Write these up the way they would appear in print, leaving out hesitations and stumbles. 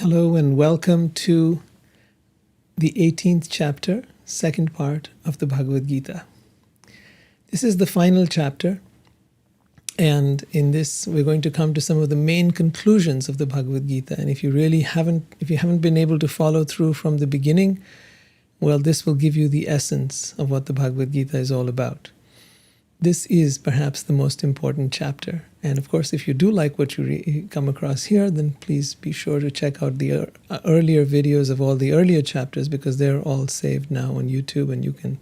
Hello and welcome to the 18th chapter, second part of the Bhagavad Gita. This is the final chapter, and in this we're going to come to some of the main conclusions of the Bhagavad Gita. And if you haven't been able to follow through from the beginning, well, this will give you the essence of what the Bhagavad Gita is all about. This is perhaps the most important chapter. And of course, if you do like what you come across here, then please be sure to check out the earlier videos of all the earlier chapters, because they're all saved now on YouTube and you can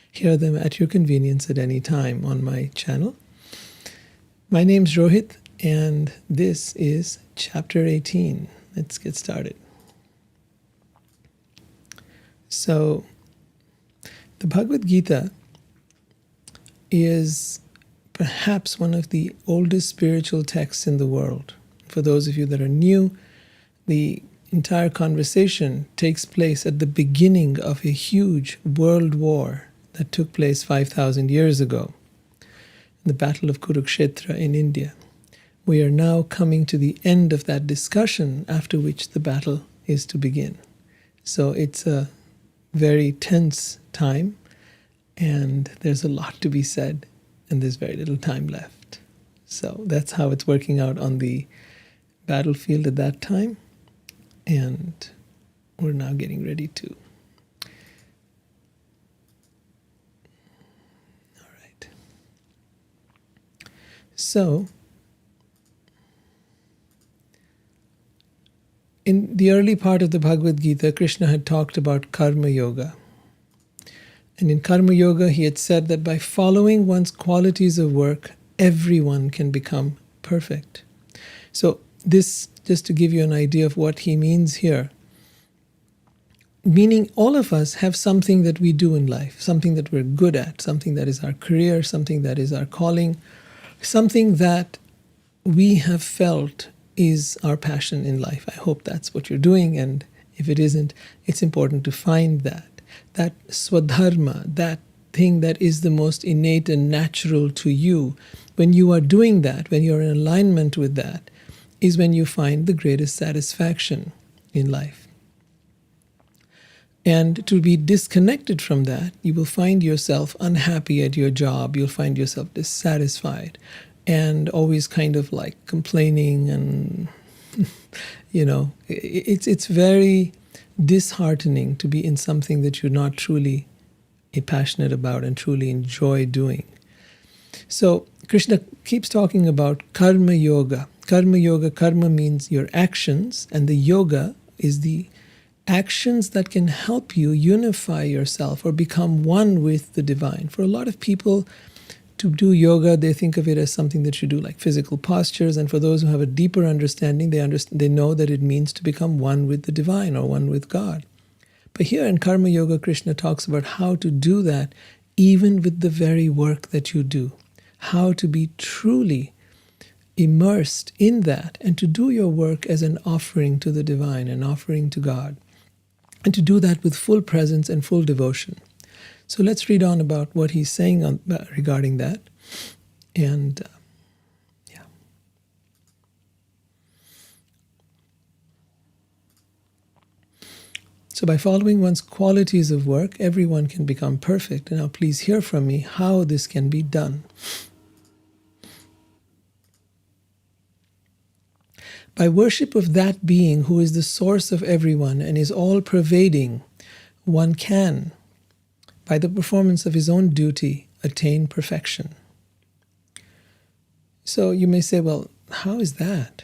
hear them at your convenience at any time on my channel. My name's Rohit, and this is chapter 18. Let's get started. So, the Bhagavad Gita is perhaps one of the oldest spiritual texts in the world. For those of you that are new, the entire conversation takes place at the beginning of a huge world war that took place 5,000 years ago, the Battle of Kurukshetra in India. We are now coming to the end of that discussion, after which the battle is to begin. So it's a very tense time, and there's a lot to be said, and there's very little time left. So that's how it's working out on the battlefield at that time, and we're now getting ready to. All right. So, in the early part of the Bhagavad Gita, Krishna had talked about karma yoga. And in Karma Yoga, he had said that by following one's qualities of work, everyone can become perfect. So this, just to give you an idea of what he means here, meaning all of us have something that we do in life, something that we're good at, something that is our career, something that is our calling, something that we have felt is our passion in life. I hope that's what you're doing, and if it isn't, it's important to find that swadharma, that thing that is the most innate and natural to you. When you are doing that, when you're in alignment with that, is when you find the greatest satisfaction in life. And to be disconnected from that, you will find yourself unhappy at your job, you'll find yourself dissatisfied, and always kind of like complaining, and it's very disheartening to be in something that you're not truly passionate about and truly enjoy doing. So Krishna keeps talking about karma yoga. Karma yoga, karma means your actions, and the yoga is the actions that can help you unify yourself or become one with the divine. For a lot of people, to do yoga, they think of it as something that you do, like physical postures. And for those who have a deeper understanding, they know that it means to become one with the divine or one with God. But here in Karma Yoga, Krishna talks about how to do that even with the very work that you do. How to be truly immersed in that, and to do your work as an offering to the divine, an offering to God. And to do that with full presence and full devotion. So let's read on about what he's saying regarding that. And So by following one's qualities of work, everyone can become perfect. And now please hear from me how this can be done. By worship of that being who is the source of everyone and is all-pervading, one can, by the performance of his own duty, attain perfection. So you may say, well, how is that?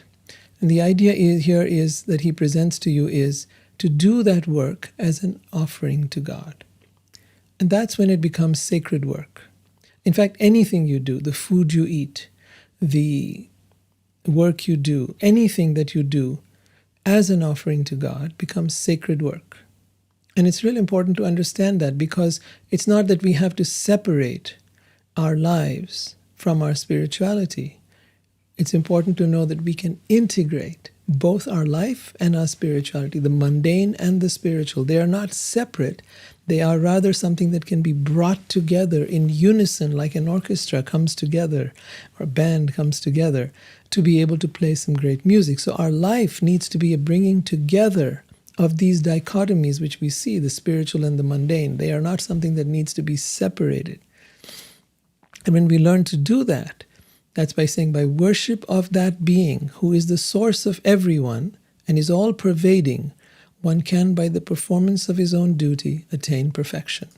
And the idea is that he presents to you is to do that work as an offering to God. And that's when it becomes sacred work. In fact, anything you do, the food you eat, the work you do, anything that you do as an offering to God becomes sacred work. And it's really important to understand that, because it's not that we have to separate our lives from our spirituality. It's important to know that we can integrate both our life and our spirituality, the mundane and the spiritual. They are not separate. They are rather something that can be brought together in unison, like an orchestra comes together or a band comes together to be able to play some great music. So our life needs to be a bringing together of these dichotomies which we see, the spiritual and the mundane. They are not something that needs to be separated. And when we learn to do that, that's by saying, by worship of that being who is the source of everyone and is all-pervading, one can, by the performance of his own duty, attain perfection.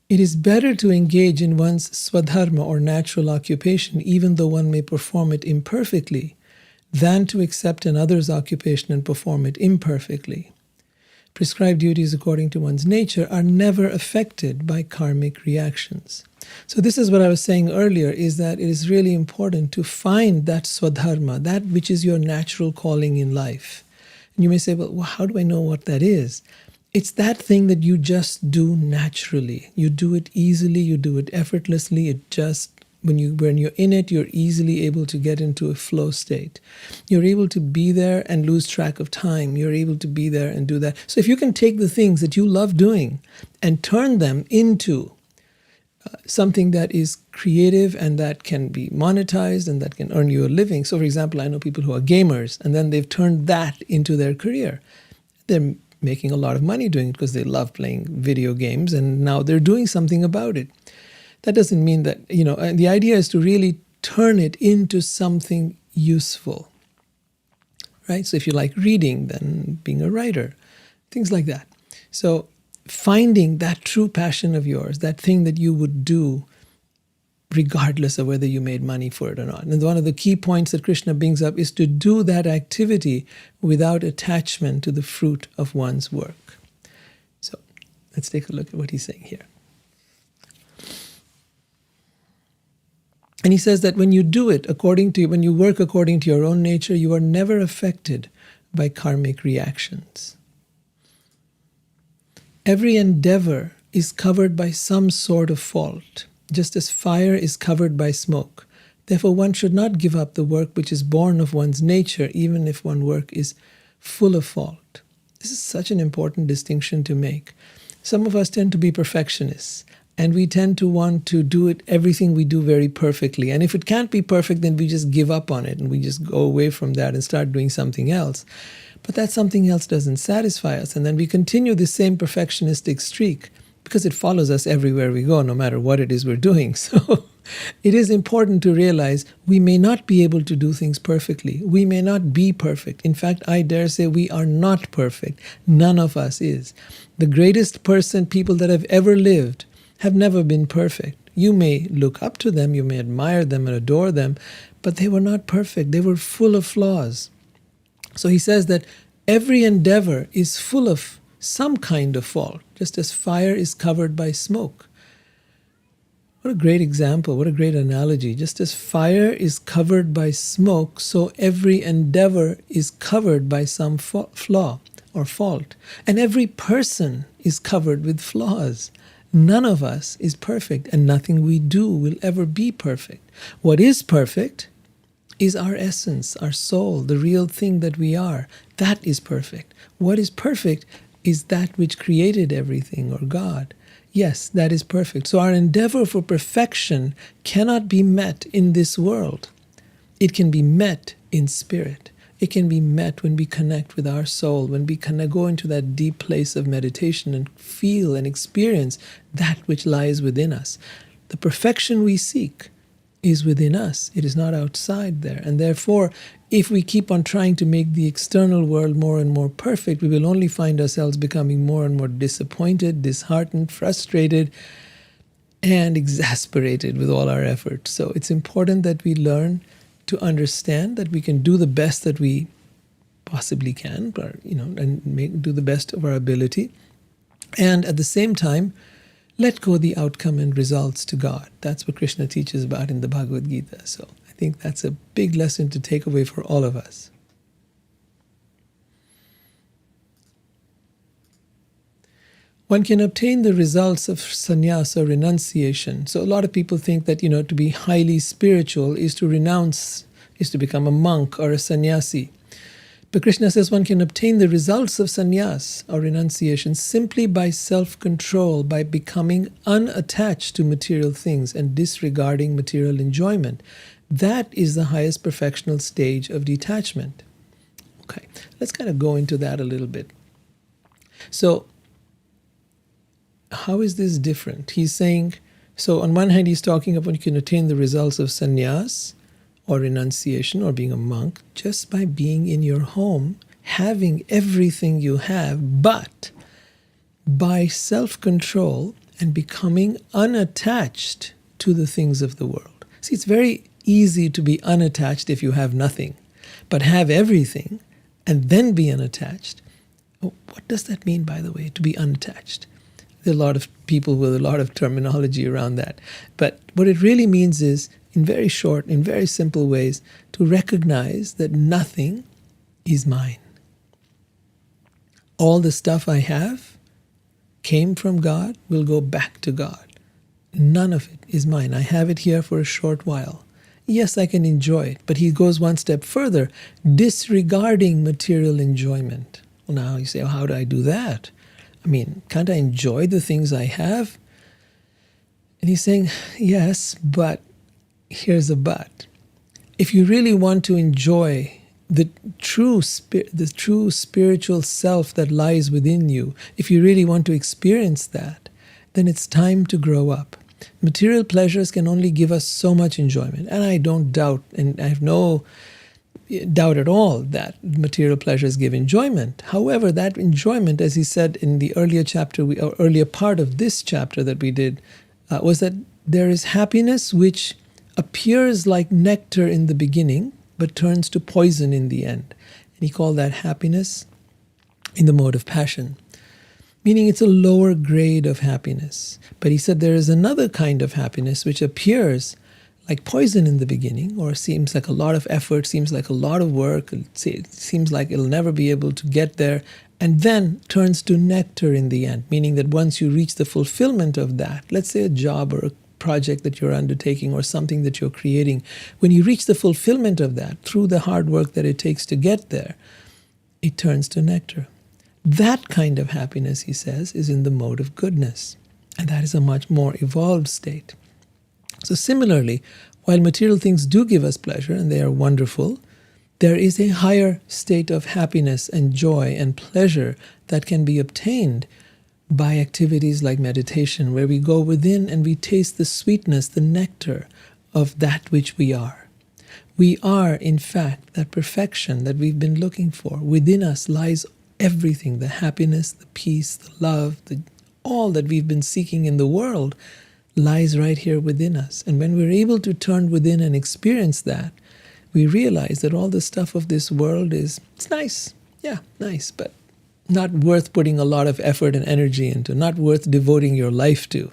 It is better to engage in one's swadharma or natural occupation, even though one may perform it imperfectly, than to accept another's occupation and perform it imperfectly. Prescribed duties according to one's nature are never affected by karmic reactions. So this is what I was saying earlier, is that it is really important to find that swadharma, that which is your natural calling in life. And you may say, well, how do I know what that is? It's that thing that you just do naturally. You do it easily, you do it effortlessly. It just, when you're in it, you're easily able to get into a flow state. You're able to be there and lose track of time. You're able to be there and do that. So if you can take the things that you love doing and turn them into something that is creative and that can be monetized and that can earn you a living. So for example, I know people who are gamers and then they've turned that into their career. They're making a lot of money doing it because they love playing video games and now they're doing something about it. That doesn't mean that, the idea is to really turn it into something useful, right? So if you like reading, then being a writer, things like that. So finding that true passion of yours, that thing that you would do regardless of whether you made money for it or not. And one of the key points that Krishna brings up is to do that activity without attachment to the fruit of one's work. So let's take a look at what he's saying here. And he says that when you do it when you work according to your own nature, you are never affected by karmic reactions. Every endeavor is covered by some sort of fault, just as fire is covered by smoke. Therefore, one should not give up the work which is born of one's nature, even if one's work is full of fault. This is such an important distinction to make. Some of us tend to be perfectionists, and we tend to want to do everything we do very perfectly. And if it can't be perfect, then we just give up on it, and we just go away from that and start doing something else. But that something else doesn't satisfy us, and then we continue the same perfectionistic streak because it follows us everywhere we go, no matter what it is we're doing. So it is important to realize we may not be able to do things perfectly. We may not be perfect. In fact, I dare say we are not perfect. None of us is. The greatest people that have ever lived have never been perfect. You may look up to them, you may admire them and adore them, but they were not perfect. They were full of flaws. So he says that every endeavor is full of some kind of fault, just as fire is covered by smoke. What a great example, what a great analogy. Just as fire is covered by smoke, so every endeavor is covered by some flaw or fault. And every person is covered with flaws. None of us is perfect, and nothing we do will ever be perfect. What is perfect is our essence, our soul, the real thing that we are. That is perfect. What is perfect is that which created everything, or God. Yes, that is perfect. So our endeavor for perfection cannot be met in this world. It can be met in spirit. It can be met when we connect with our soul, when we go into that deep place of meditation and feel and experience that which lies within us. The perfection we seek is within us. It is not outside there. And therefore, if we keep on trying to make the external world more and more perfect, we will only find ourselves becoming more and more disappointed, disheartened, frustrated, and exasperated with all our efforts. So it's important that we learn to understand that we can do the best that we possibly can, and do the best of our ability. And at the same time, let go the outcome and results to God. That's what Krishna teaches about in the Bhagavad Gita. So I think that's a big lesson to take away for all of us. one can obtain the results of sannyasa, renunciation. So a lot of people think that, to be highly spiritual is to renounce, is to become a monk or a sannyasi. But Krishna says one can obtain the results of sannyas or renunciation simply by self-control, by becoming unattached to material things and disregarding material enjoyment. That is the highest perfectional stage of detachment. Okay, let's kind of go into that a little bit. So, how is this different? He's saying, so on one hand he's talking about you can attain the results of sannyas or renunciation or being a monk just by being in your home, having everything you have, but by self-control and becoming unattached to the things of the world. See, it's very easy to be unattached if you have nothing, but have everything and then be unattached. What does that mean, by the way, to be unattached? There are a lot of people with a lot of terminology around that. But what it really means is, in very short, in very simple ways, to recognize that nothing is mine. All the stuff I have came from God, will go back to God. None of it is mine. I have it here for a short while. Yes, I can enjoy it, but he goes one step further, disregarding material enjoyment. Well, now you say, how do I do that? I mean, can't I enjoy the things I have? And he's saying, yes, but here's a but. If you really want to enjoy the true spiritual self that lies within you, if you really want to experience that, then it's time to grow up. Material pleasures can only give us so much enjoyment. And I don't doubt, and I have no doubt at all that material pleasures give enjoyment. However, that enjoyment, as he said in the earlier chapter, or earlier part of this chapter that we did, was that there is happiness which appears like nectar in the beginning, but turns to poison in the end. And he called that happiness in the mode of passion, meaning it's a lower grade of happiness. But he said there is another kind of happiness which appears like poison in the beginning, or seems like a lot of effort, seems like a lot of work, it seems like it'll never be able to get there, and then turns to nectar in the end, meaning that once you reach the fulfillment of that, let's say a job or a project that you're undertaking or something that you're creating, when you reach the fulfillment of that through the hard work that it takes to get there, it turns to nectar. That kind of happiness, he says, is in the mode of goodness, and that is a much more evolved state. So similarly, while material things do give us pleasure and they are wonderful, there is a higher state of happiness and joy and pleasure that can be obtained by activities like meditation, where we go within and we taste the sweetness, the nectar of that which we are. We are, in fact, that perfection that we've been looking for. Within us lies everything, the happiness, the peace, the love, all that we've been seeking in the world lies right here within us. And when we're able to turn within and experience that, we realize that all the stuff of this world it's nice. Yeah, nice, but not worth putting a lot of effort and energy into, not worth devoting your life to.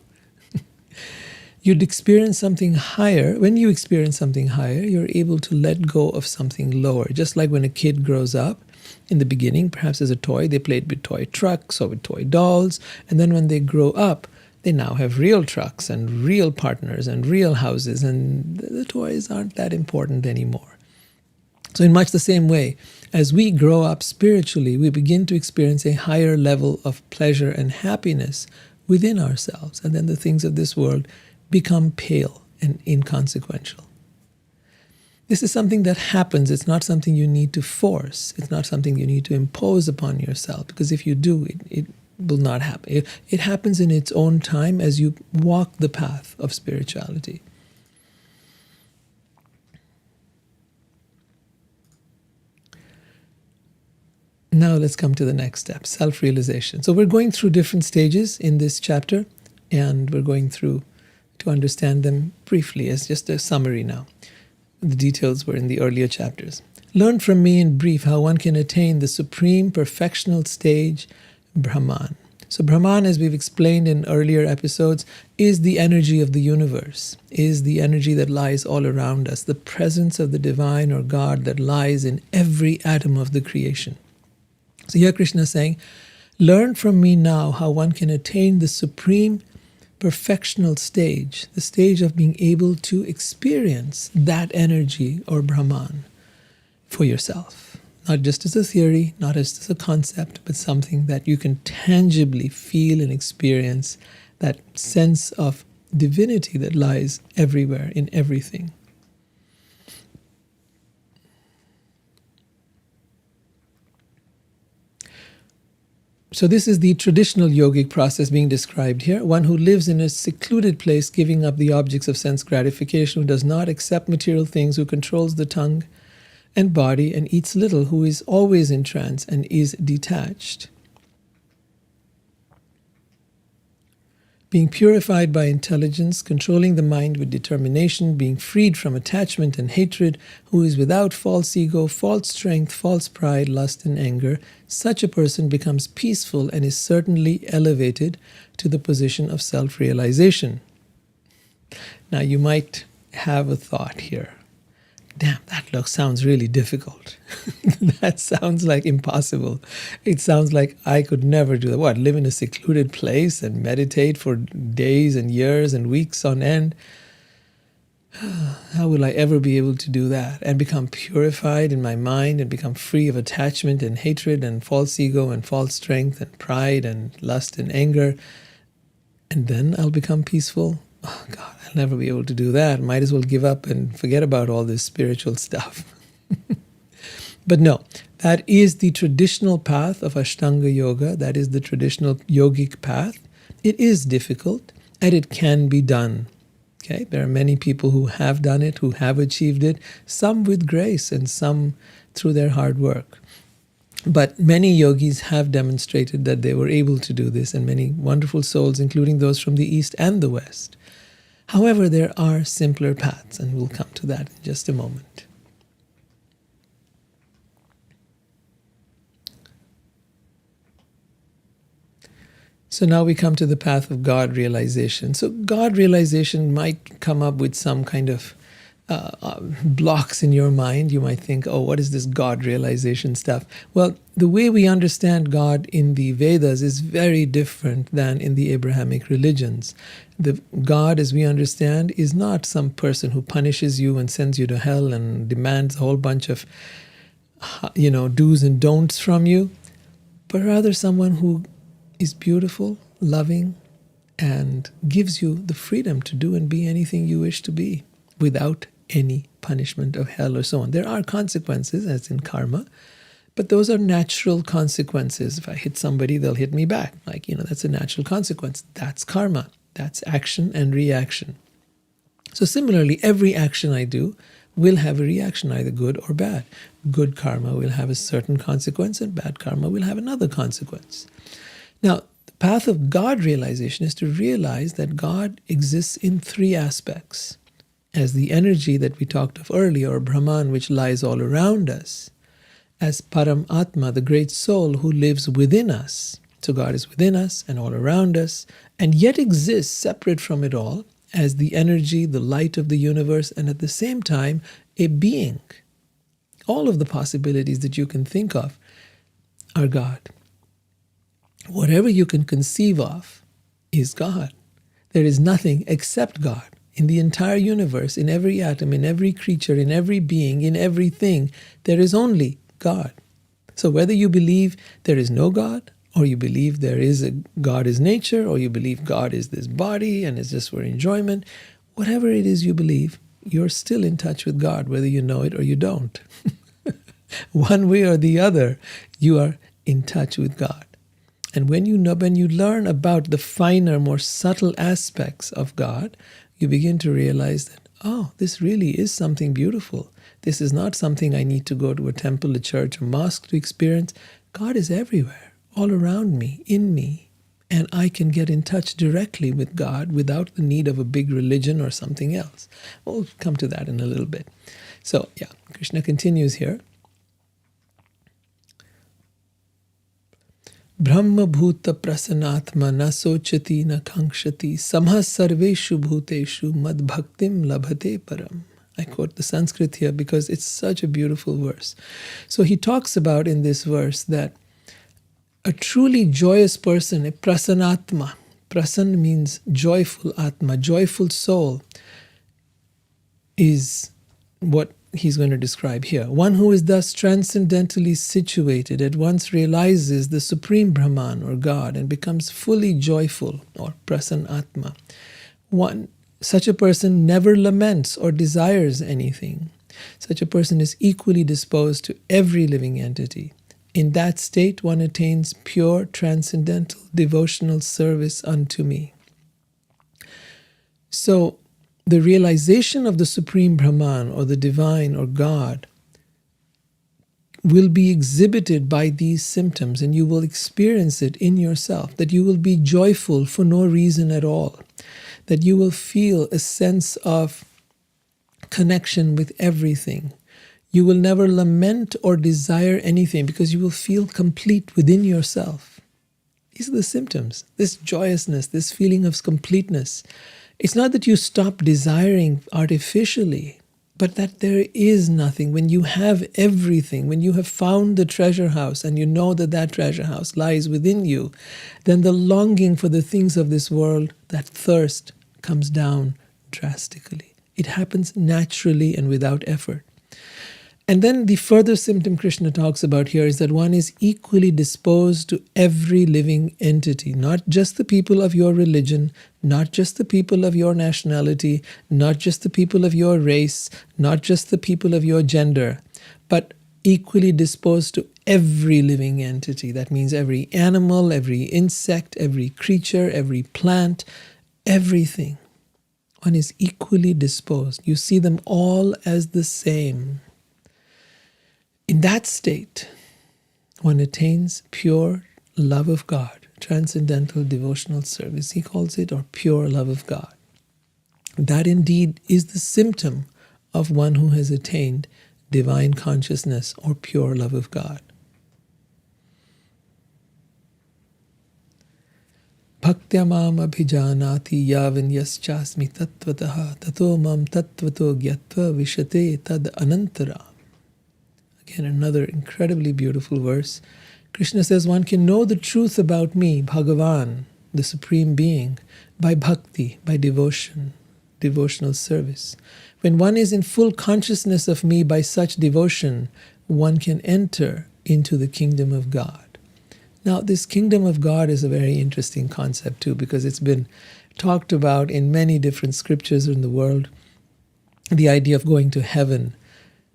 You'd experience something higher. When you experience something higher, you're able to let go of something lower. Just like when a kid grows up, in the beginning, perhaps as a toy, they played with toy trucks or with toy dolls. And then when they grow up, they now have real trucks and real partners and real houses, and the toys aren't that important anymore. So in much the same way, as we grow up spiritually, we begin to experience a higher level of pleasure and happiness within ourselves, and then the things of this world become pale and inconsequential. This is something that happens. It's not something you need to force. It's not something you need to impose upon yourself, because if you do, it will not happen. It happens in its own time as you walk the path of spirituality. Now let's come to the next step, self-realization. So we're going through different stages in this chapter, and we're going through to understand them briefly as just a summary now. The details were in the earlier chapters. Learn from me in brief how one can attain the supreme perfectional stage, Brahman. So Brahman, as we've explained in earlier episodes, is the energy of the universe, is the energy that lies all around us, the presence of the divine or God that lies in every atom of the creation. So here Krishna is saying, Learn from me now how one can attain the supreme perfectional stage, the stage of being able to experience that energy or Brahman for yourself. Not just as a theory, not just as a concept, but something that you can tangibly feel and experience, that sense of divinity that lies everywhere, in everything. So this is the traditional yogic process being described here. One who lives in a secluded place, giving up the objects of sense gratification, who does not accept material things, who controls the tongue and body and eats little, who is always in trance and is detached. Being purified by intelligence, controlling the mind with determination, being freed from attachment and hatred, who is without false ego, false strength, false pride, lust and anger, such a person becomes peaceful and is certainly elevated to the position of self-realization. Now you might have a thought here. Damn, that sounds really difficult. That sounds like impossible. It sounds like I could never do that. What, live in a secluded place and meditate for days and years and weeks on end? How will I ever be able to do that and become purified in my mind and become free of attachment and hatred and false ego and false strength and pride and lust and anger? And then I'll become peaceful? Oh God, I'll never be able to do that. Might as well give up and forget about all this spiritual stuff. But no, that is the traditional path of Ashtanga Yoga. That is the traditional yogic path. It is difficult and it can be done. Okay, there are many people who have done it, who have achieved it, some with grace and some through their hard work. But many yogis have demonstrated that they were able to do this, and many wonderful souls, including those from the East and the West. However, there are simpler paths, and we'll come to that in just a moment. So now we come to the path of God realization. So God realization might come up with some kind of blocks in your mind. You might think, oh, what is this God realization stuff? Well, the way we understand God in the Vedas is very different than in the Abrahamic religions. The God, as we understand, is not some person who punishes you and sends you to hell and demands a whole bunch of, do's and don'ts from you, but rather someone who is beautiful, loving, and gives you the freedom to do and be anything you wish to be without any punishment of hell or so on. There are consequences, as in karma, but those are natural consequences. If I hit somebody, they'll hit me back. That's a natural consequence. That's karma. That's action and reaction. So similarly, every action I do will have a reaction, either good or bad. Good karma will have a certain consequence, and bad karma will have another consequence. Now, the path of God realization is to realize that God exists in three aspects. As the energy that we talked of earlier, or Brahman, which lies all around us. As paramatma, the great soul who lives within us. So God is within us and all around us, and yet exists separate from it all as the energy, the light of the universe, and at the same time, a being. All of the possibilities that you can think of are God. Whatever you can conceive of is God. There is nothing except God. In the entire universe, in every atom, in every creature, in every being, in everything, there is only God. So whether you believe there is no God, or you believe there is a God is nature, or you believe God is this body and is just for enjoyment, whatever it is you believe, you're still in touch with God, whether you know it or you don't. One way or the other, you are in touch with God. And when you learn about the finer, more subtle aspects of God, you begin to realize that, oh, this really is something beautiful. This is not something I need to go to a temple, a church, a mosque to experience. God is everywhere, all around me, in me. And I can get in touch directly with God without the need of a big religion or something else. We'll come to that in a little bit. So, Krishna continues here. Brahma bhuta prasanatma na sochati na kankshati samha sarveshu bhuteshu mad bhaktim labhate param. I quote the Sanskrit here because it's such a beautiful verse. So he talks about in this verse that A truly joyous person, a prasanatma. Prasan means joyful atma, joyful soul, is what he's going to describe here. One who is thus transcendentally situated at once realizes the supreme Brahman or God and becomes fully joyful, or prasanatma. Such a person never laments or desires anything. Such a person is equally disposed to every living entity. In that state, one attains pure, transcendental, devotional service unto me. So, the realization of the Supreme Brahman or the Divine or God will be exhibited by these symptoms, and you will experience it in yourself, that you will be joyful for no reason at all, that you will feel a sense of connection with everything. You will never lament or desire anything because you will feel complete within yourself. These are the symptoms, this joyousness, this feeling of completeness. It's not that you stop desiring artificially, but that there is nothing. When you have everything, when you have found the treasure house and you know that that treasure house lies within you, then the longing for the things of this world, that thirst, comes down drastically. It happens naturally and without effort. And then the further symptom Krishna talks about here is that one is equally disposed to every living entity, not just the people of your religion, not just the people of your nationality, not just the people of your race, not just the people of your gender, but equally disposed to every living entity. That means every animal, every insect, every creature, every plant, everything. One is equally disposed. You see them all as the same. In that state, one attains pure love of God, transcendental devotional service, he calls it, or pure love of God. That indeed is the symptom of one who has attained divine consciousness or pure love of God. Bhaktya mam abhijanati yavan yaschasmi tattvataha tato mam tattvato gyatva vishate tad anantara. Again, another incredibly beautiful verse. Krishna says, one can know the truth about me, Bhagavan, the Supreme Being, by bhakti, by devotion, devotional service. When one is in full consciousness of me by such devotion, one can enter into the kingdom of God. Now, this kingdom of God is a very interesting concept too, because it's been talked about in many different scriptures in the world, the idea of going to heaven.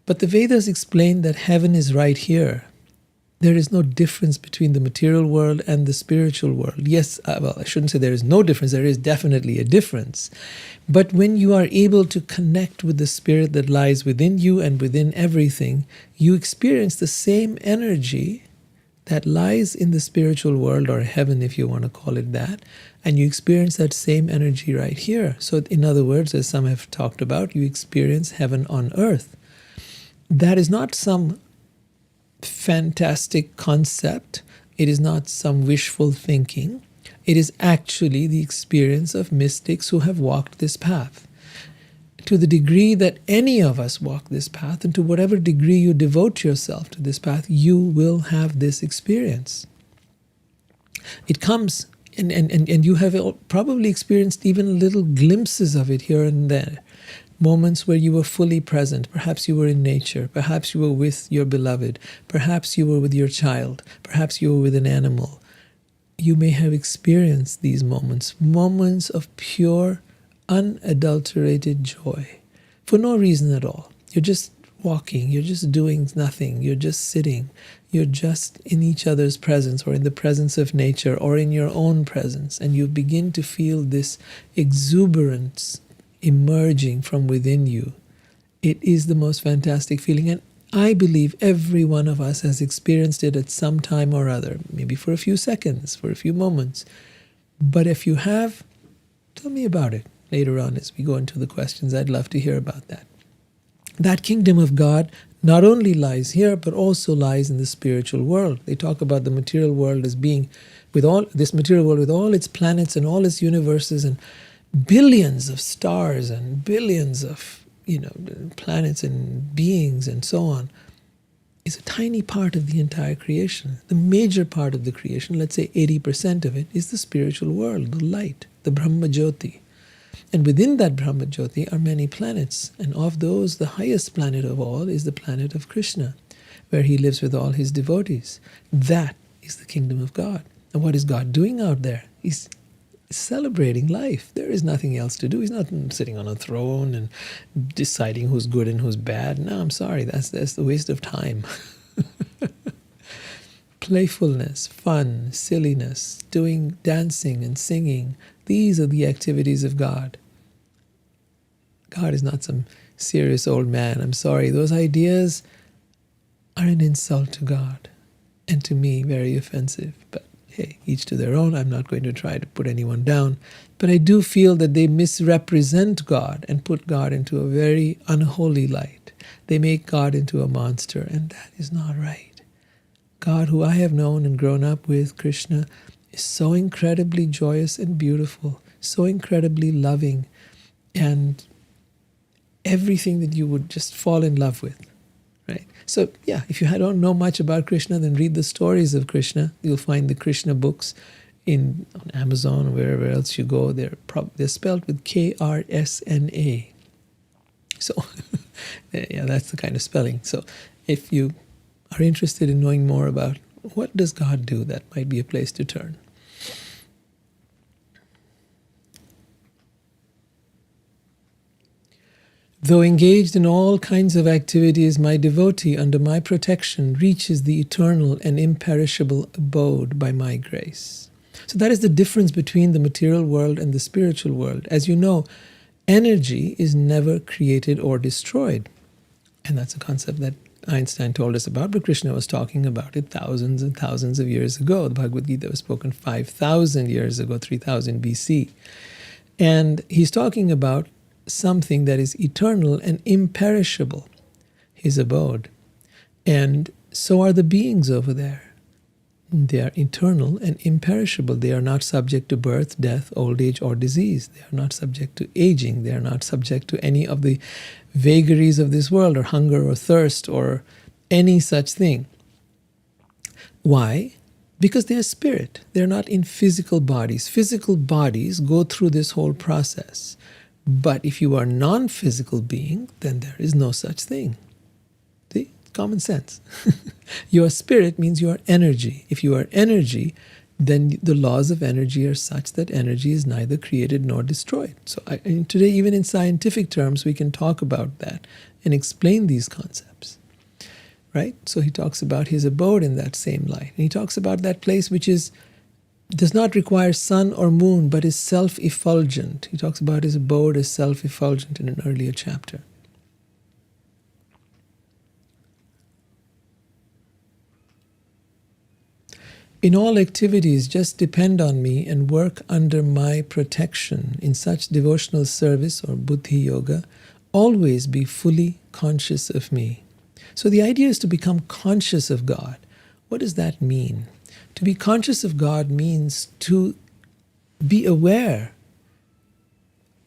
But the Vedas explain that heaven is right here. There is no difference between the material world and the spiritual world. Yes, well, I shouldn't say there is no difference. There is definitely a difference. But when you are able to connect with the spirit that lies within you and within everything, you experience the same energy that lies in the spiritual world, or heaven if you want to call it that, and you experience that same energy right here. So in other words, as some have talked about, you experience heaven on earth. That is not some fantastic concept. It is not some wishful thinking. It is actually the experience of mystics who have walked this path. To the degree that any of us walk this path, and to whatever degree you devote yourself to this path, you will have this experience. It comes, and you have probably experienced even little glimpses of it here and there. Moments where you were fully present. Perhaps you were in nature. Perhaps you were with your beloved. Perhaps you were with your child. Perhaps you were with an animal. You may have experienced these moments, moments of pure, unadulterated joy, for no reason at all. You're just walking. You're just doing nothing. You're just sitting. You're just in each other's presence, or in the presence of nature, or in your own presence. And you begin to feel this exuberance emerging from within you. It is the most fantastic feeling, and I believe every one of us has experienced it at some time or other, maybe for a few seconds, for a few moments. But if you have, tell me about it later on as we go into the questions. I'd love to hear about that. That kingdom of God not only lies here, but also lies in the spiritual world. They talk about the material world as being, with all this material world, with all its planets and all its universes and billions of stars and billions of planets and beings and so on, is a tiny part of the entire creation. The major part of the creation, let's say 80% of it, is the spiritual world, the light, the Brahma Jyoti. And within that Brahma Jyoti are many planets. And of those, the highest planet of all is the planet of Krishna, where he lives with all his devotees. That is the kingdom of God. And what is God doing out there? He's celebrating life. There is nothing else to do. He's not sitting on a throne and deciding who's good and who's bad. No, I'm sorry. That's the waste of time. Playfulness, fun, silliness, doing dancing and singing. These are the activities of God. God is not some serious old man. I'm sorry. Those ideas are an insult to God, and to me, very offensive. But hey, each to their own. I'm not going to try to put anyone down. But I do feel that they misrepresent God and put God into a very unholy light. They make God into a monster, and that is not right. God, who I have known and grown up with, Krishna, is so incredibly joyous and beautiful, so incredibly loving, and everything that you would just fall in love with. Right? So yeah, if you don't know much about Krishna, then read the stories of Krishna. You'll find the Krishna books on Amazon or wherever else you go. They're spelled with K-R-S-N-A. So yeah, that's the kind of spelling. So if you are interested in knowing more about what does God do, that might be a place to turn. Though engaged in all kinds of activities, my devotee under my protection reaches the eternal and imperishable abode by my grace. So that is the difference between the material world and the spiritual world. As you know, energy is never created or destroyed. And that's a concept that Einstein told us about, but Krishna was talking about it thousands and thousands of years ago. The Bhagavad Gita was spoken 5,000 years ago, 3000 BC. And he's talking about something that is eternal and imperishable, his abode. And so are the beings over there. They are eternal and imperishable. They are not subject to birth, death, old age, or disease. They are not subject to aging. They are not subject to any of the vagaries of this world, or hunger or thirst or any such thing. Why? Because they are spirit. They are not in physical bodies. Physical bodies go through this whole process. But if you are a non-physical being, then there is no such thing. See? Common sense. Your spirit means you are energy. If you are energy, then the laws of energy are such that energy is neither created nor destroyed. So today, even in scientific terms, we can talk about that and explain these concepts. Right? So he talks about his abode in that same light. And he talks about that place which does not require sun or moon, but is self-effulgent. He talks about his abode as self-effulgent in an earlier chapter. In all activities, just depend on me and work under my protection. In such devotional service or buddhi yoga, always be fully conscious of me. So the idea is to become conscious of God. What does that mean? To be conscious of God means to be aware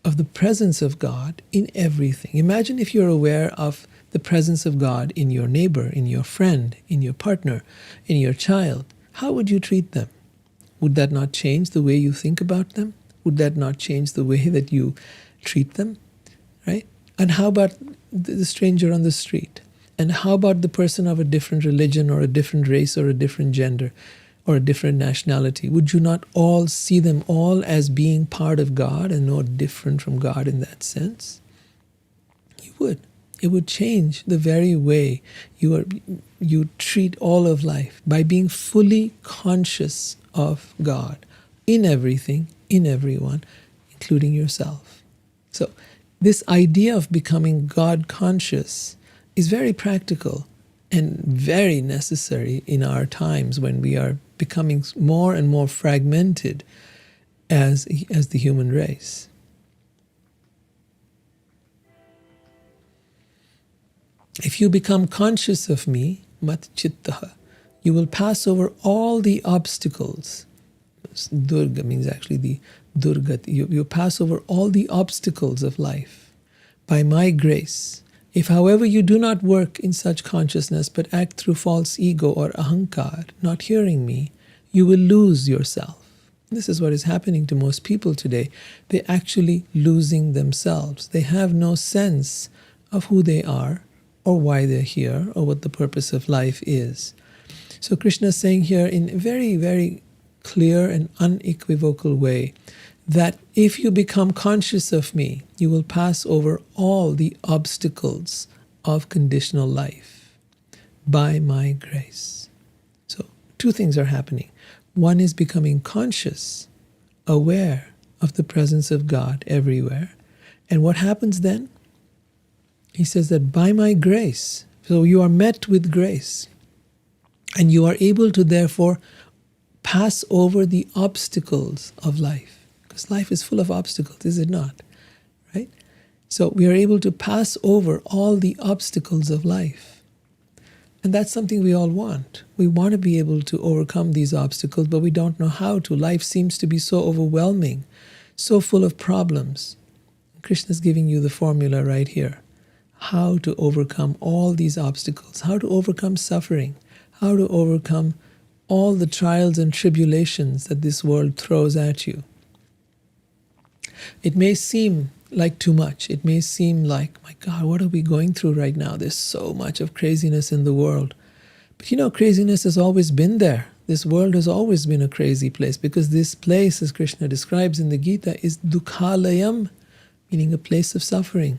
of the presence of God in everything. Imagine if you're aware of the presence of God in your neighbor, in your friend, in your partner, in your child. How would you treat them? Would that not change the way you think about them? Would that not change the way that you treat them? Right? And how about the stranger on the street? And how about the person of a different religion or a different race or a different gender or a different nationality? Would you not all see them all as being part of God and no different from God in that sense? You would. It would change the very way you treat all of life by being fully conscious of God in everything, in everyone, including yourself. So this idea of becoming God conscious is very practical and very necessary in our times when we are becoming more and more fragmented as the human race. If you become conscious of me, mat chittaha, you will pass over all the obstacles. Durga means actually the durgati. You pass over all the obstacles of life by my grace. If, however, you do not work in such consciousness, but act through false ego or ahankar, not hearing me, you will lose yourself. This is what is happening to most people today. They're actually losing themselves. They have no sense of who they are, or why they're here, or what the purpose of life is. So Krishna is saying here in a very, very clear and unequivocal way that if you become conscious of me, you will pass over all the obstacles of conditional life by my grace. So two things are happening. One is becoming conscious, aware of the presence of God everywhere. And what happens then? He says that by my grace, so you are met with grace, and you are able to therefore pass over the obstacles of life. Because life is full of obstacles, is it not? Right? So we are able to pass over all the obstacles of life. And that's something we all want. We want to be able to overcome these obstacles, but we don't know how to. Life seems to be so overwhelming, so full of problems. Krishna's giving you the formula right here. How to overcome all these obstacles, how to overcome suffering, how to overcome all the trials and tribulations that this world throws at you. It may seem like too much. It may seem like, my God, what are we going through right now? There's so much of craziness in the world. But you know, craziness has always been there. This world has always been a crazy place, because this place, as Krishna describes in the Gita, is dukhalayam, meaning a place of suffering.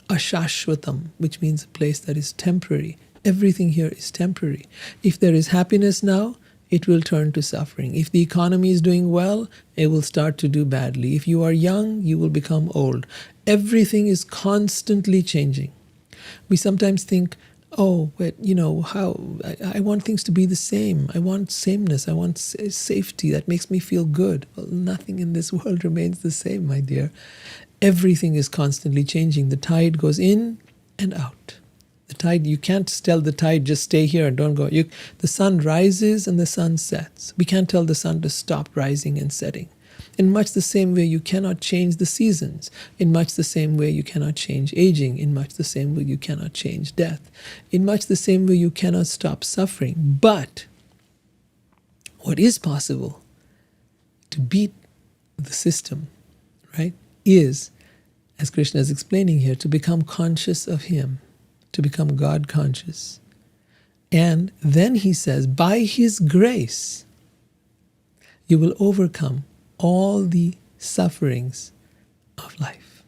Ashashvatam, which means a place that is temporary. Everything here is temporary. If there is happiness now, it will turn to suffering. If the economy is doing well, it will start to do badly. If you are young, you will become old. Everything is constantly changing. We sometimes think, oh, but you know, I want things to be the same. I want sameness. I want safety. That makes me feel good. Well, nothing in this world remains the same, my dear. Everything is constantly changing. The tide goes in and out. The tide, you can't tell the tide, just stay here and don't go. The sun rises and the sun sets. We can't tell the sun to stop rising and setting. In much the same way, you cannot change the seasons. In much the same way, you cannot change aging. In much the same way, you cannot change death. In much the same way, you cannot stop suffering. But what is possible to beat the system, right, is, as Krishna is explaining here, to become conscious of Him, to become God conscious. And then he says, by His grace, you will overcome all the sufferings of life.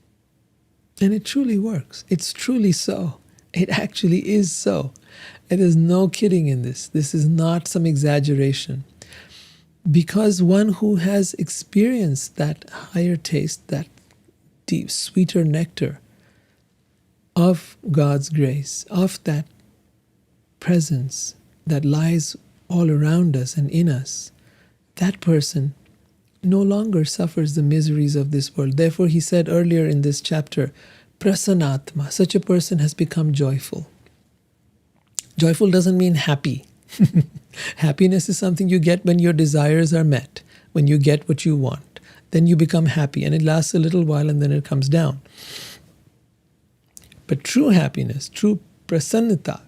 And it truly works. It's truly so. It actually is so. There is no kidding in this. This is not some exaggeration. Because one who has experienced that higher taste, that deep, sweeter nectar of God's grace, of that presence that lies all around us and in us, that person no longer suffers the miseries of this world. Therefore, he said earlier in this chapter, prasanatma, such a person has become joyful. Joyful doesn't mean happy. Happiness is something you get when your desires are met, when you get what you want. Then you become happy, and it lasts a little while and then it comes down. But true happiness, true prasannata,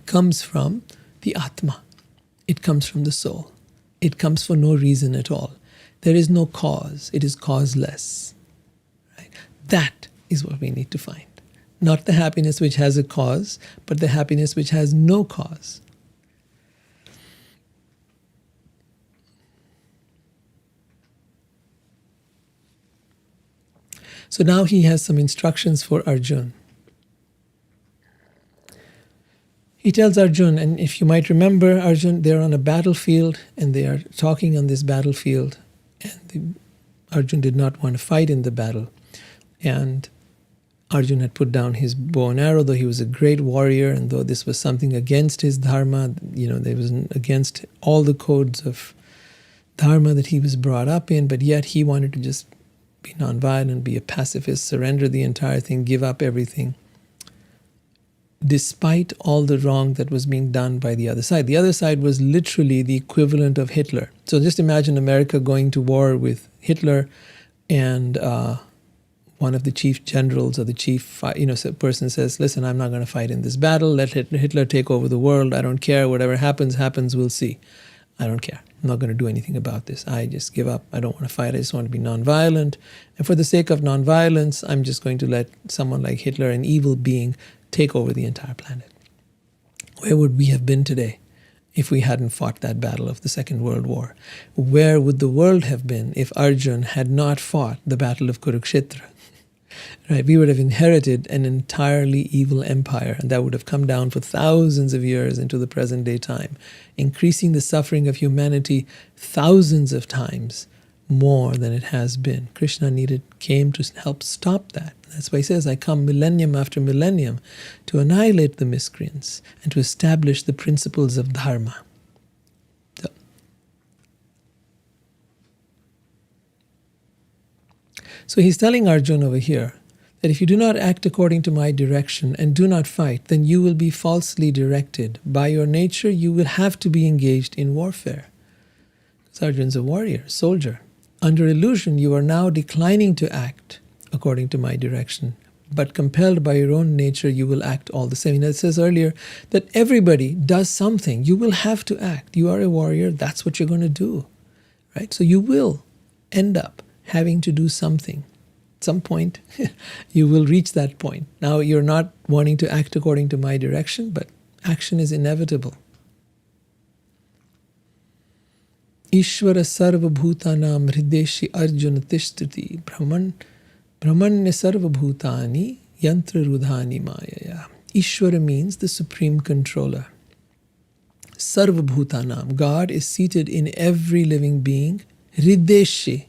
comes from the Atma. It comes from the soul. It comes for no reason at all. There is no cause. It is causeless. Right? That is what we need to find. Not the happiness which has a cause, but the happiness which has no cause. So now he has some instructions for Arjun. He tells Arjun, and if you might remember, Arjun, they're on a battlefield and they are talking on this battlefield, and Arjun did not want to fight in the battle. And Arjun had put down his bow and arrow, though he was a great warrior, and though this was something against his dharma, there was against all the codes of dharma that he was brought up in, but yet he wanted to just be nonviolent, be a pacifist, surrender the entire thing, give up everything, despite all the wrong that was being done by the other side. The other side was literally the equivalent of Hitler. So just imagine America going to war with Hitler, and one of the chief generals or the chief, person says, listen, I'm not going to fight in this battle. Let Hitler take over the world. I don't care. Whatever happens, we'll see. I don't care. I'm not going to do anything about this. I just give up. I don't want to fight. I just want to be nonviolent. And for the sake of nonviolence, I'm just going to let someone like Hitler, an evil being, take over the entire planet. Where would we have been today if we hadn't fought that battle of the Second World War? Where would the world have been if Arjun had not fought the battle of Kurukshetra? Right? We would have inherited an entirely evil empire, and that would have come down for thousands of years into the present day time, increasing the suffering of humanity thousands of times more than it has been. Krishna came to help stop that. That's why he says, I come millennium after millennium to annihilate the miscreants and to establish the principles of dharma. So he's telling Arjuna over here that if you do not act according to my direction and do not fight, then you will be falsely directed. By your nature, you will have to be engaged in warfare. Because Arjuna's a warrior, soldier. Under illusion, you are now declining to act according to my direction, but compelled by your own nature, you will act all the same. It says earlier that everybody does something. You will have to act. You are a warrior. That's what you're going to do, right? So you will end up having to do something. At some point, you will reach that point. Now, you're not wanting to act according to my direction, but action is inevitable. Ishvara sarva bhutanam hrideshi arjuna tishtati brahmanya sarva bhutani yantra rudhani mayaya. Ishvara means the supreme controller. Sarva bhutanam, God is seated in every living being. Hrideshi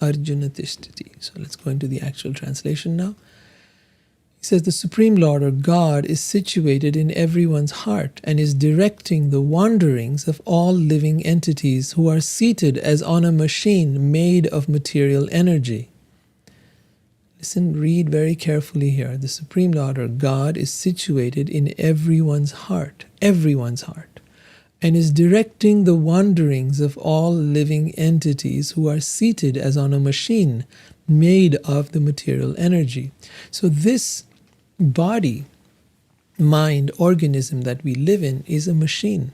Arjuna tishtati. So let's go into the actual translation now. He says the Supreme Lord or God is situated in everyone's heart and is directing the wanderings of all living entities who are seated as on a machine made of material energy. Listen, read very carefully here. The Supreme Lord or God is situated in everyone's heart, and is directing the wanderings of all living entities who are seated as on a machine made of the material energy. So this body, mind, organism that we live in is a machine.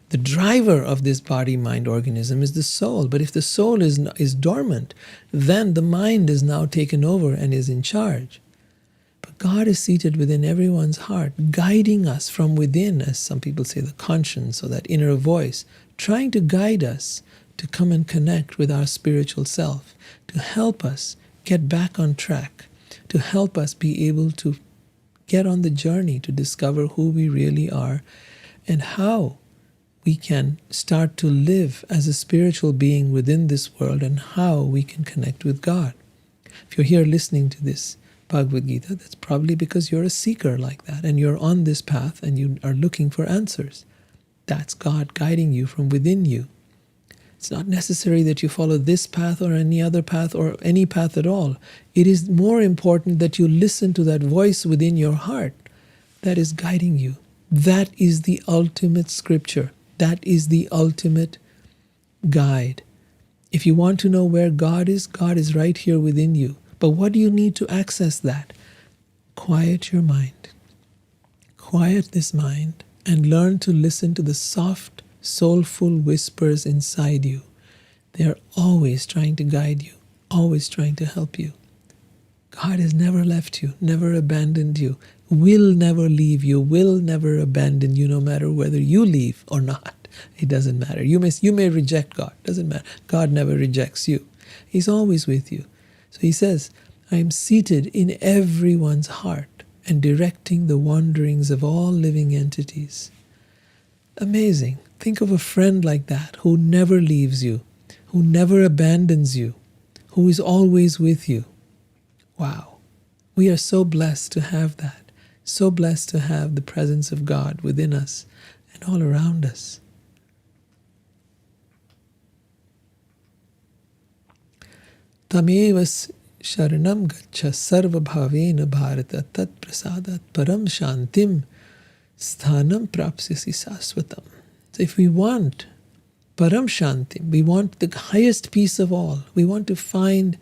The driver of this body, mind, organism is the soul. But if the soul is dormant, then the mind is now taken over and is in charge. But God is seated within everyone's heart, guiding us from within, as some people say, the conscience or that inner voice, trying to guide us to come and connect with our spiritual self, to help us get back on track, to help us be able to get on the journey to discover who we really are and how we can start to live as a spiritual being within this world and how we can connect with God. If you're here listening to this Bhagavad Gita, that's probably because you're a seeker like that and you're on this path and you are looking for answers. That's God guiding you from within you. It's not necessary that you follow this path or any other path or any path at all. It is more important that you listen to that voice within your heart that is guiding you. That is the ultimate scripture. That is the ultimate guide. If you want to know where God is right here within you. But what do you need to access that? Quiet your mind. Quiet this mind and learn to listen to the soft, soulful whispers inside you. They are always trying to guide you, always trying to help you. God has never left you, never abandoned you, will never leave you, will never abandon you, no matter whether you leave or not. It doesn't matter. You may reject God. Doesn't matter. God never rejects you. He's always with you. So he says, I am seated in everyone's heart and directing the wanderings of all living entities. Amazing. Think of a friend like that who never leaves you, who never abandons you, who is always with you. Wow. We are so blessed to have that. So blessed to have the presence of God within us and all around us. Tamevas sharanam gacha sarva bhavena bharata tat prasadat param shantim sthanam prapsisi sasvatam. So if we want param shantim, we want the highest peace of all, we want to find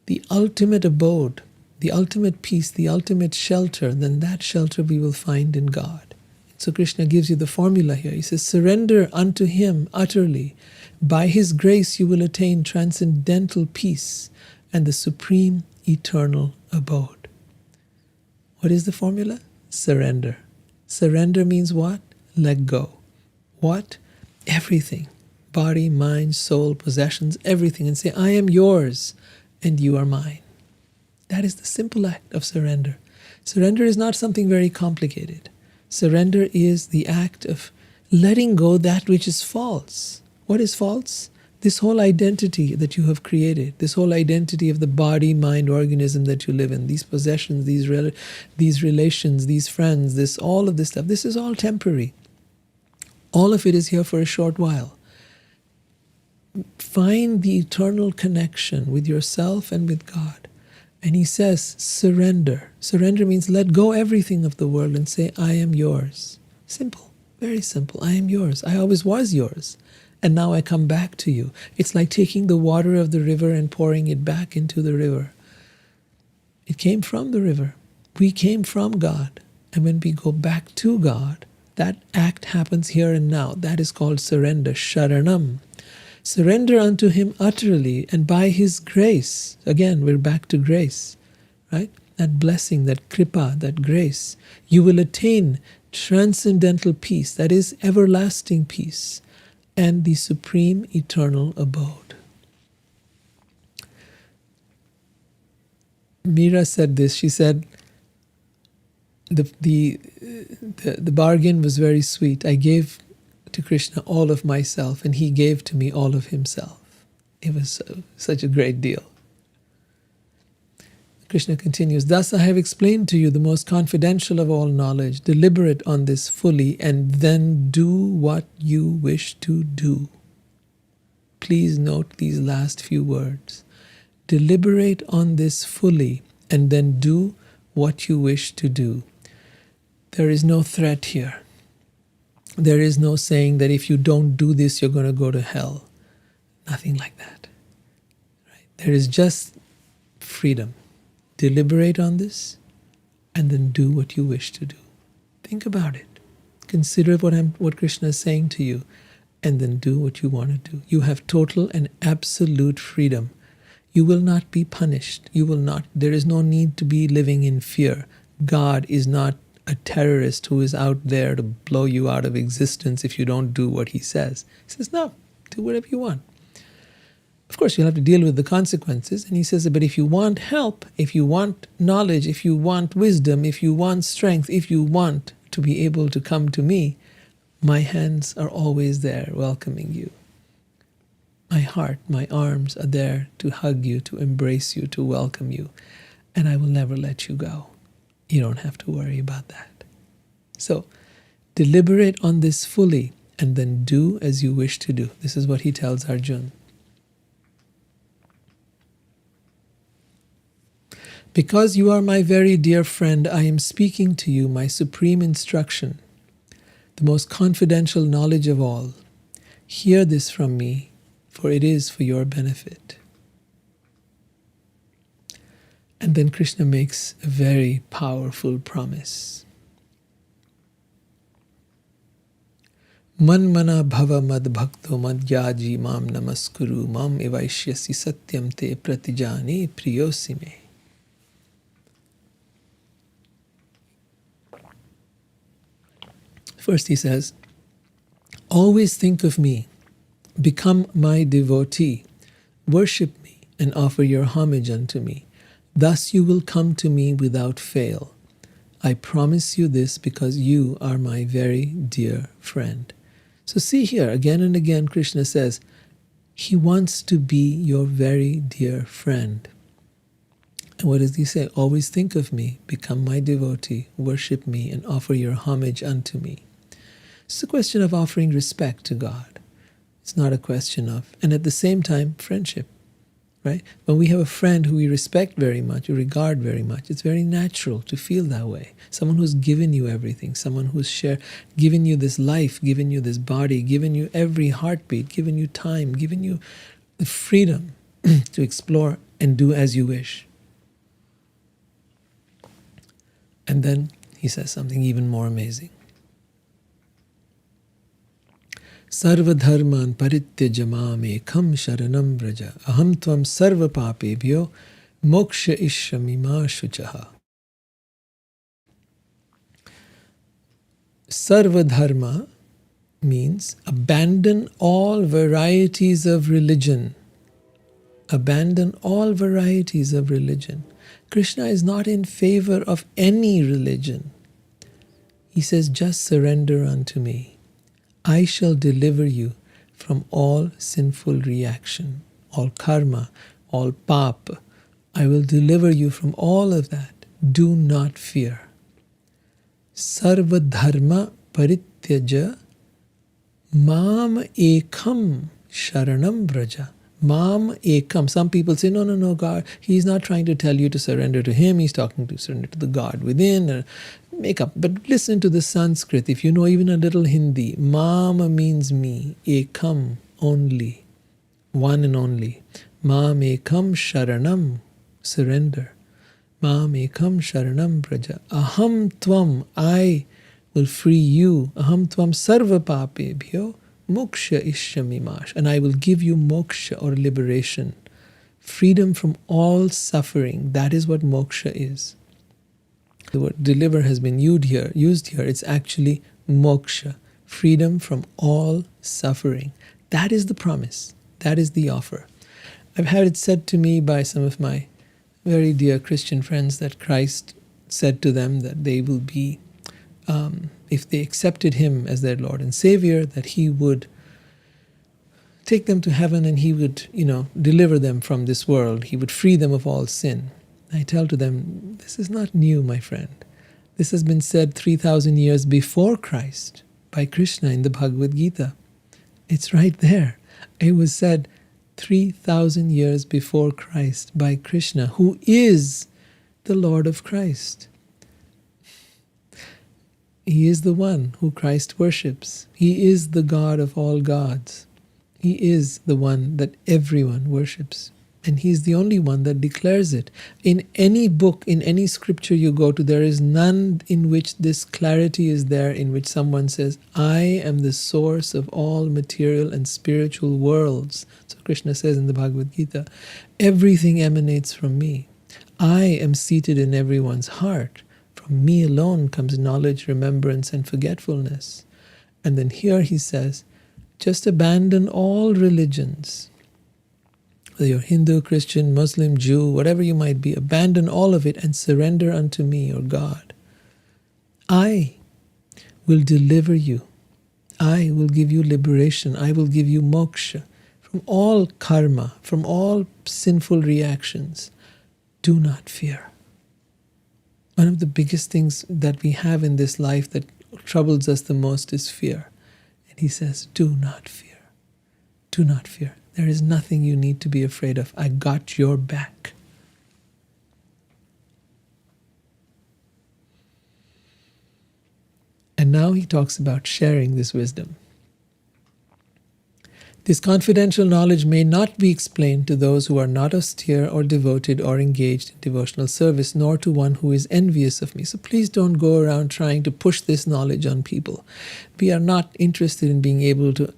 the ultimate abode, the ultimate peace, the ultimate shelter, then that shelter we will find in God. So Krishna gives you the formula here. He says, surrender unto Him utterly. By His grace you will attain transcendental peace and the supreme eternal abode. What is the formula? Surrender. Surrender means what? Let go. What? Everything. Body, mind, soul, possessions, everything. And say, I am yours and you are mine. That is the simple act of surrender. Surrender is not something very complicated. Surrender is the act of letting go that which is false. What is false? This whole identity that you have created, this whole identity of the body, mind, organism that you live in, these possessions, these relations, these friends, all of this stuff, this is all temporary. All of it is here for a short while. Find the eternal connection with yourself and with God. And he says, surrender. Surrender means let go everything of the world and say, I am yours. Simple, very simple. I am yours. I always was yours. And now I come back to you. It's like taking the water of the river and pouring it back into the river. It came from the river. We came from God. And when we go back to God, that act happens here and now. That is called surrender, sharanam. Surrender unto Him utterly, and by His grace, again, we're back to grace, right? That blessing, that kripa, that grace, you will attain transcendental peace, that is everlasting peace, and the supreme eternal abode. Meera said this. She said, the bargain was very sweet. I gave to Krishna all of myself, and He gave to me all of Himself. It was such a great deal. Krishna continues, thus I have explained to you the most confidential of all knowledge. Deliberate on this fully, and then do what you wish to do. Please note these last few words. Deliberate on this fully, and then do what you wish to do. There is no threat here. There is no saying that if you don't do this, you're going to go to hell. Nothing like that. Right? There is just freedom. Deliberate on this, and then do what you wish to do. Think about it. Consider what Krishna is saying to you, and then do what you want to do. You have total and absolute freedom. You will not be punished. There is no need to be living in fear. God is not a terrorist who is out there to blow you out of existence if you don't do what He says. He says, no, do whatever you want. Of course, you'll have to deal with the consequences. And He says, but if you want help, if you want knowledge, if you want wisdom, if you want strength, if you want to be able to come to me, my hands are always there welcoming you. My heart, my arms are there to hug you, to embrace you, to welcome you. And I will never let you go. You don't have to worry about that. So, deliberate on this fully, and then do as you wish to do. This is what He tells Arjuna. Because you are my very dear friend, I am speaking to you my supreme instruction, the most confidential knowledge of all. Hear this from me, for it is for your benefit. And then Krishna makes a very powerful promise. Manmana bhava mad bhakto madhyaji mam namaskuru mam evaishyasi satyam te pratijani priyosime. First he says, always think of me, become my devotee, worship me and offer your homage unto me. Thus you will come to me without fail. I promise you this because you are my very dear friend. So see here, again and again, Krishna says, He wants to be your very dear friend. And what does He say? Always think of me, become my devotee, worship me, and offer your homage unto me. It's a question of offering respect to God. It's not a question of, and at the same time, friendship. Right? When we have a friend who we respect very much, or regard very much, it's very natural to feel that way. Someone who's given you everything, someone who's given you this life, given you this body, given you every heartbeat, given you time, given you the freedom to explore and do as you wish. And then he says something even more amazing. Sarva dharman parityajya mam ekam sharanam vraja aham tvam sarva papebhyo moksha ishamima shuchaha. Sarva dharma means abandon all varieties of religion. Abandon all varieties of religion. Krishna is not in favor of any religion. He says, just surrender unto me. I shall deliver you from all sinful reaction, all karma, all pap. I will deliver you from all of that. Do not fear. Sarva dharma parityaja mam ekam sharanam vraja. Mam ekam. Some people say, no, God, he's not trying to tell you to surrender to him. He's talking to surrender to the God within. Or make up. But listen to the Sanskrit. If you know even a little Hindi, mam means me. Ekam, only. One and only. Mam ekam sharanam, surrender. Mam ekam sharanam vraja. Aham tvam, I will free you. Aham tvam sarva papebhyo moksha ishamimash. And I will give you moksha, or liberation. Freedom from all suffering. That is what moksha is. The word deliver has been used here. It's actually moksha. Freedom from all suffering. That is the promise. That is the offer. I've had it said to me by some of my very dear Christian friends that Christ said to them that they will be, if they accepted him as their Lord and Savior, that he would take them to heaven and he would, deliver them from this world. He would free them of all sin. I tell to them, this is not new, my friend. This has been said 3,000 years before Christ by Krishna in the Bhagavad Gita. It's right there. It was said 3,000 years before Christ by Krishna, who is the Lord of Christ. He is the one who Christ worships. He is the God of all gods. He is the one that everyone worships. And he's the only one that declares it. In any book, in any scripture you go to, there is none in which this clarity is there, in which someone says, I am the source of all material and spiritual worlds. So Krishna says in the Bhagavad Gita, everything emanates from me. I am seated in everyone's heart. From me alone comes knowledge, remembrance, and forgetfulness. And then here he says, just abandon all religions. Whether you're Hindu, Christian, Muslim, Jew, whatever you might be, abandon all of it and surrender unto me, your God. I will deliver you. I will give you liberation. I will give you moksha from all karma, from all sinful reactions. Do not fear. One of the biggest things that we have in this life that troubles us the most is fear. And he says, do not fear. Do not fear. There is nothing you need to be afraid of. I got your back. And now he talks about sharing this wisdom. This confidential knowledge may not be explained to those who are not austere or devoted or engaged in devotional service, nor to one who is envious of me. So please don't go around trying to push this knowledge on people. We are not interested in being able to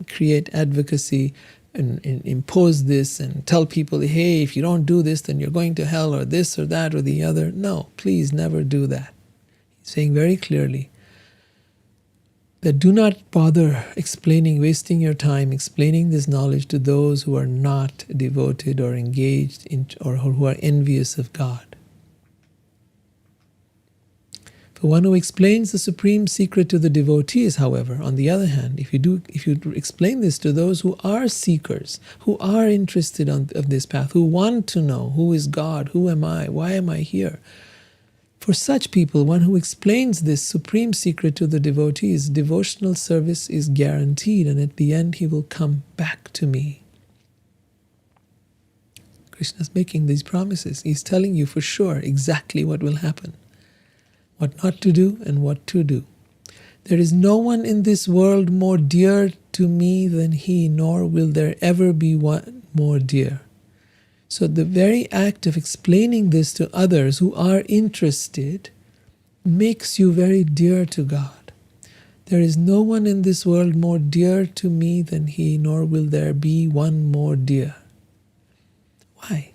create advocacy and impose this and tell people, hey, if you don't do this, then you're going to hell, or this or that or the other. No, please never do that. He's saying very clearly that do not bother wasting your time explaining this knowledge to those who are not devoted or engaged in, or who are envious of God. For one who explains the supreme secret to the devotees, however, on the other hand, if you explain this to those who are seekers, who are interested of this path, who want to know who is God, who am I, why am I here, for such people, one who explains this supreme secret to the devotees, devotional service is guaranteed, and at the end he will come back to me. Krishna's making these promises. He's telling you for sure exactly what will happen, what not to do and what to do. There is no one in this world more dear to me than he, nor will there ever be one more dear. So the very act of explaining this to others who are interested makes you very dear to God. There is no one in this world more dear to me than he, nor will there be one more dear. Why?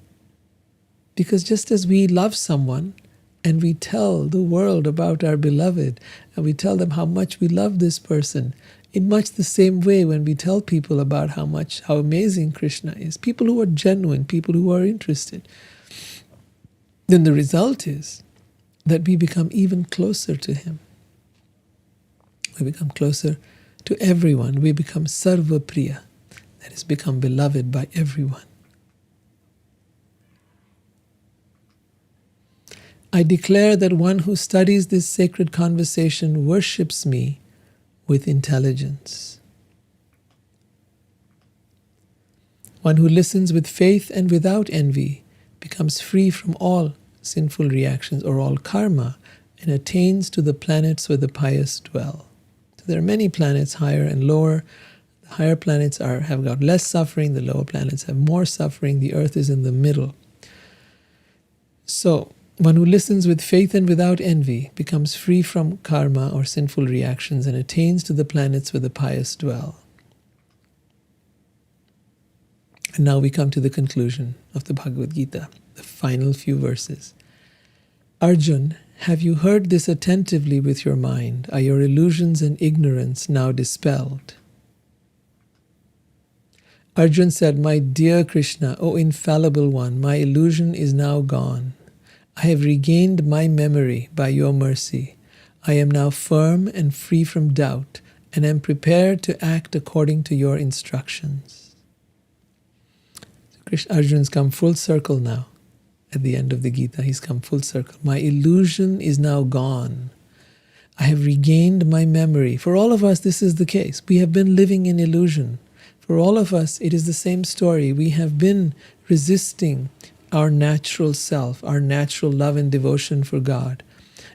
Because just as we love someone and we tell the world about our beloved and we tell them how much we love this person, in much the same way when we tell people about how amazing Krishna is, people who are genuine, people who are interested, then the result is that we become even closer to him. We become closer to everyone. We become sarva priya, that is, become beloved by everyone. I declare that one who studies this sacred conversation worships me with intelligence. One who listens with faith and without envy becomes free from all sinful reactions or all karma and attains to the planets where the pious dwell. So there are many planets, higher and lower. The higher planets have got less suffering, the lower planets have more suffering, the earth is in the middle. So, one who listens with faith and without envy becomes free from karma or sinful reactions and attains to the planets where the pious dwell. And now we come to the conclusion of the Bhagavad Gita, the final few verses. Arjun, have you heard this attentively with your mind? Are your illusions and ignorance now dispelled? Arjun said, My dear Krishna, O infallible one, my illusion is now gone. I have regained my memory by your mercy. I am now firm and free from doubt, and am prepared to act according to your instructions. So Arjun's come full circle now. At the end of the Gita, he's come full circle. My illusion is now gone. I have regained my memory. For all of us, this is the case. We have been living in illusion. For all of us, it is the same story. We have been resisting our natural self, our natural love and devotion for God.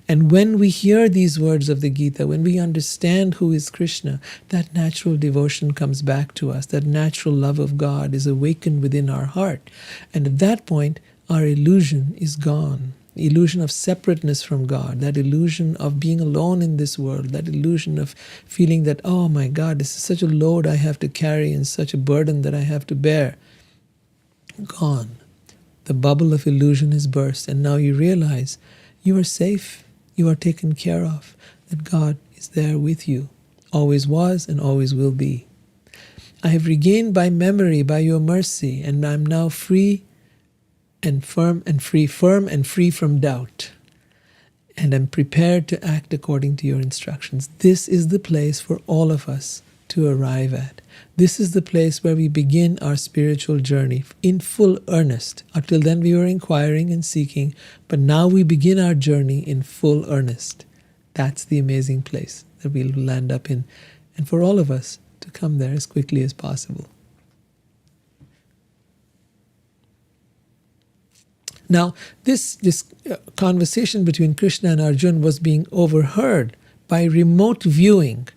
And when we hear these words of the Gita, when we understand who is Krishna, that natural devotion comes back to us. That natural love of God is awakened within our heart. And at that point, our illusion is gone. The illusion of separateness from God, that illusion of being alone in this world, that illusion of feeling that, oh my God, this is such a load I have to carry and such a burden that I have to bear. Gone. The bubble of illusion is burst, and now you realize you are safe, you are taken care of, that God is there with you, always was and always will be. I have regained by memory, by your mercy, and I am now free and firm and free from doubt, and am prepared to act according to your instructions. This is the place for all of us to arrive at. This is the place where we begin our spiritual journey in full earnest. Until then we were inquiring and seeking, but now we begin our journey in full earnest. That's the amazing place that we'll land up in, and for all of us to come there as quickly as possible. Now, this conversation between Krishna and Arjuna was being overheard by remote viewing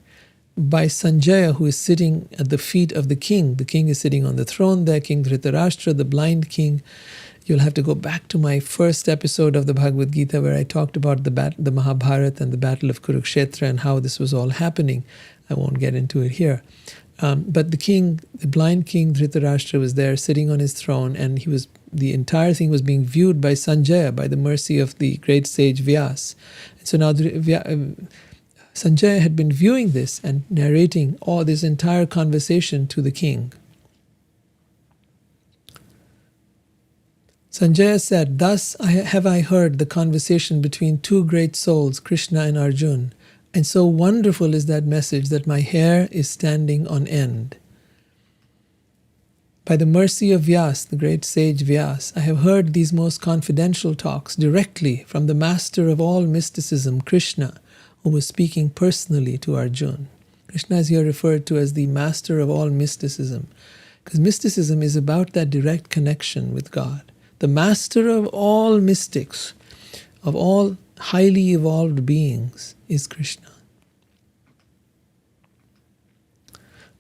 by Sanjaya, who is sitting at the feet of the king. The king is sitting on the throne there, King Dhritarashtra, the blind king. You'll have to go back to my first episode of the Bhagavad Gita where I talked about the Mahabharata and the Battle of Kurukshetra and how this was all happening. I won't get into it here. But the blind king Dhritarashtra was there sitting on his throne, and the entire thing was being viewed by Sanjaya, by the mercy of the great sage Vyas. And so now Sanjaya had been viewing this and narrating all this entire conversation to the king. Sanjaya said, Thus have I heard the conversation between two great souls, Krishna and Arjuna, and so wonderful is that message that my hair is standing on end. By the mercy of Vyas, the great sage Vyas, I have heard these most confidential talks directly from the master of all mysticism, Krishna, who was speaking personally to Arjuna. Krishna is here referred to as the master of all mysticism, because mysticism is about that direct connection with God. The master of all mystics, of all highly evolved beings, is Krishna.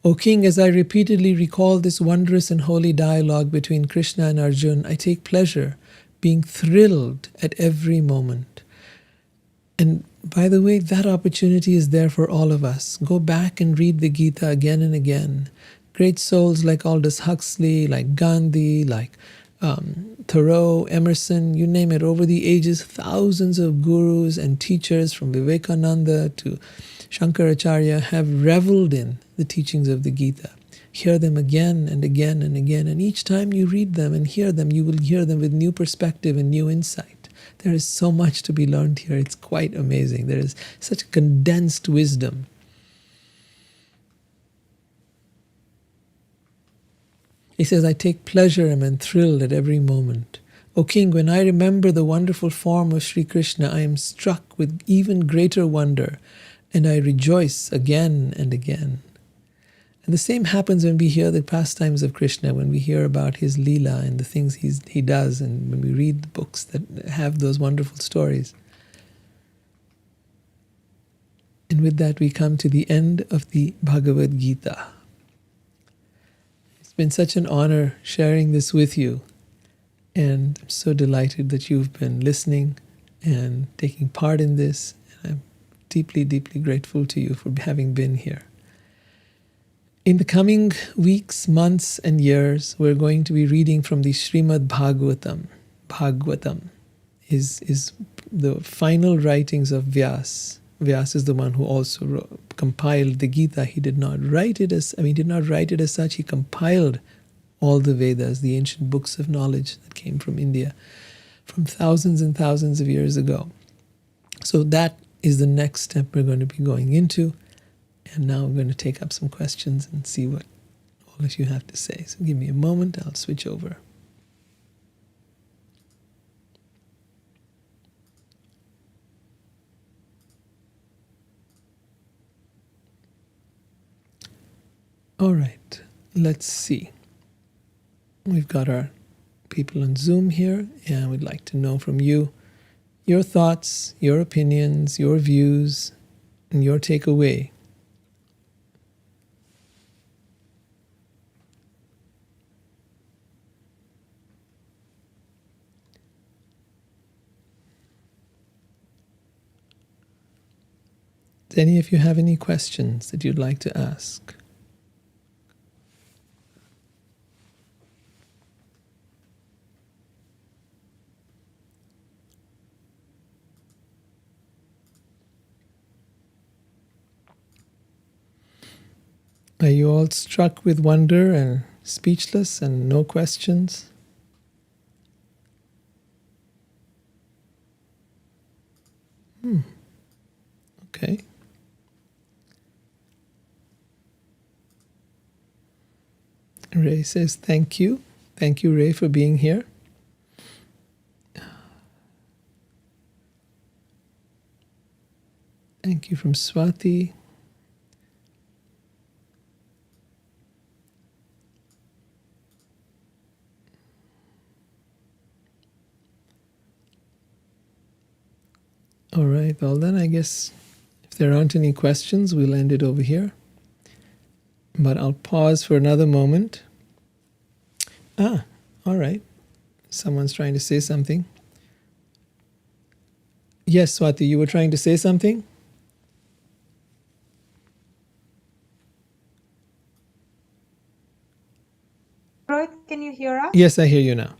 O King, as I repeatedly recall this wondrous and holy dialogue between Krishna and Arjuna, I take pleasure, being thrilled at every moment. And by the way, that opportunity is there for all of us. Go back and read the Gita again and again. Great souls like Aldous Huxley, like Gandhi, like Thoreau, Emerson, you name it, over the ages, thousands of gurus and teachers from Vivekananda to Shankaracharya have reveled in the teachings of the Gita. Hear them again and again and again, and each time you read them and hear them, you will hear them with new perspective and new insight. There is so much to be learned here. It's quite amazing. There is such condensed wisdom. He says, I take pleasure and am thrilled at every moment. O King, when I remember the wonderful form of Sri Krishna, I am struck with even greater wonder, and I rejoice again and again. And the same happens when we hear the pastimes of Krishna, when we hear about his Leela and the things he does, and when we read the books that have those wonderful stories. And with that, we come to the end of the Bhagavad Gita. It's been such an honor sharing this with you, and I'm so delighted that you've been listening and taking part in this, and I'm deeply, deeply grateful to you for having been here. In the coming weeks, months, and years, we're going to be reading from the Srimad Bhagavatam. Bhagavatam is the final writings of Vyas. Vyas is the one who also compiled the Gita. He did not write it as such. He compiled all the Vedas, the ancient books of knowledge that came from India from thousands and thousands of years ago. So that is the next step we're going to be going into. And now I'm going to take up some questions and see what all of you have to say. So give me a moment, I'll switch over. All right, let's see. We've got our people on Zoom here, and we'd like to know from you your thoughts, your opinions, your views, and your takeaway. Does any of you have any questions that you'd like to ask? Are you all struck with wonder and speechless and no questions? Okay. Ray says thank you. Thank you, Ray, for being here. Thank you from Swati. All right, well then I guess if there aren't any questions, we'll end it over here. But I'll pause for another moment. All right. Someone's trying to say something. Yes, Swati, you were trying to say something? Rohit, can you hear us? Yes, I hear you now.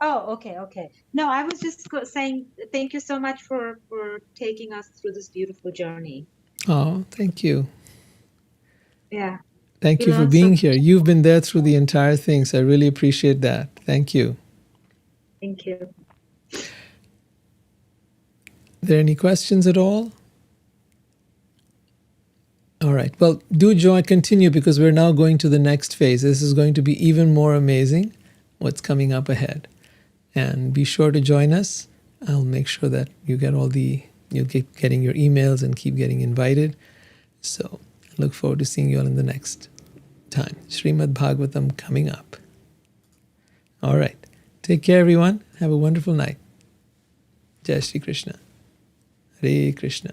Oh, okay. No, I was just saying thank you so much for taking us through this beautiful journey. Oh, thank you. Yeah. Thank you for being here. You've been there through the entire thing, so I really appreciate that. Thank you. Thank you. Are there any questions at all? All right. Well, do continue, because we're now going to the next phase. This is going to be even more amazing, what's coming up ahead. And be sure to join us. I'll make sure that you'll keep getting your emails and keep getting invited. So I look forward to seeing you all in the next time. Srimad Bhagavatam coming up. All right. Take care, everyone. Have a wonderful night. Jai Shri Krishna. Hare Krishna.